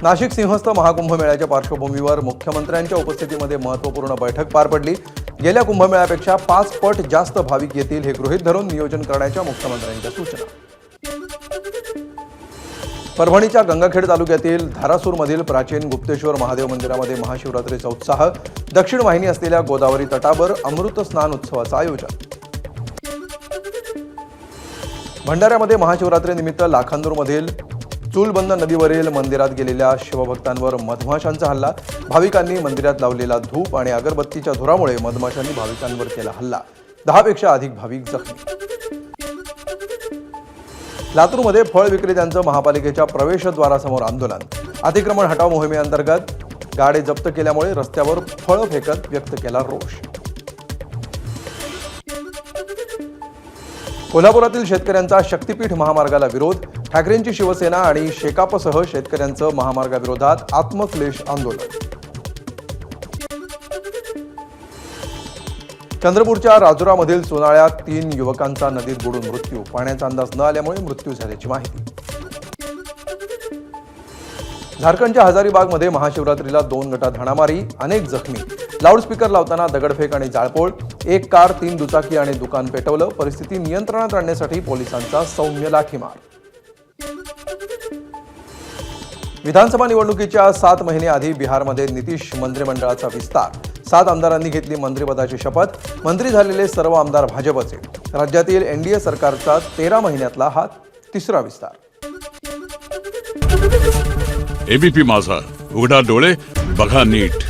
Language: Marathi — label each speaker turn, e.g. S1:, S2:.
S1: नाशिक सिंहस्थ महाकुंभमेळ्याच्या पार्श्वभूमीवर मुख्यमंत्र्यांच्या उपस्थितीमध्ये महत्त्वपूर्ण बैठक पार पडली। गेल्या कुंभमेळ्यापेक्षा 5 पट जास्त भाविक येतील हे गृहीत धरून नियोजन करण्याच्या मुख्यमंत्र्यांच्या सूचना। परभणीच्या गंगाखेड तालुक्यातील धारासूरमधील प्राचीन गुप्तेश्वर महादेव मंदिरामध्ये महाशिवरात्रीचा उत्साह। दक्षिण वाहिनी असलेल्या गोदावरी तटावर अमृत स्नान उत्सवाचं आयोजन। भंडाऱ्यामध्ये महाशिवरात्रीनिमित्त लाखांदूरमधील चूलबंद नदीवरील मंदिरात गेलेल्या शिवभक्तांवर मधमाशांचा हल्ला। भाविकांनी मंदिरात लावलेला धूप आणि अगरबत्तीच्या धुरामुळे मधमाशांनी भाविकांवर केला हल्ला। 10 पेक्षा अधिक भाविक जखमी। लातूरमध्ये फळ विक्रेत्यांचं महापालिकेच्या प्रवेशद्वारासमोर आंदोलन। अतिक्रमण हटाव मोहिमेअंतर्गत गाडे जप्त केल्यामुळे रस्त्यावर फळं फेकत व्यक्त केला रोष। कोल्हापुरातील शेतकऱ्यांचा शक्तीपीठ महामार्गाला विरोध। ठाकरेंची शिवसेना आणि शेकापसह शेतकऱ्यांचं महामार्गाविरोधात आत्मक्लेश आंदोलन। चंद्रपूरच्या राजुरामधील सोनाळ्यात 3 युवकांचा नदीत बुडून मृत्यू। पाण्याचा अंदाज न आल्यामुळे मृत्यू झाल्याची माहिती। झारखंडच्या हजारीबागमध्ये महाशिवरात्रीला 2 गटात हाणामारी, अनेक जखमी। लाऊडस्पीकर लावताना दगडफेक आणि जाळपोळ। 1 कार, 3 दुचाकी आणि दुकान पेटवलं। परिस्थिती नियंत्रणात आणण्यासाठी पोलिसांचा सौम्य लाठीमार। विधानसभा निवडणुकीच्या 7 महिने आधी बिहारमध्ये नितीश मंत्रिमंडळाचा विस्तार। 7 आमदारांनी घेतली मंत्रिपदाची शपथ। मंत्री झालेले सर्व आमदार भाजपचे। राज्यातील एनडीए सरकारचा 13 महिन्यातला हा 3रा विस्तार।
S2: एबीपी माझा, उघडा डोळे बघा नीट।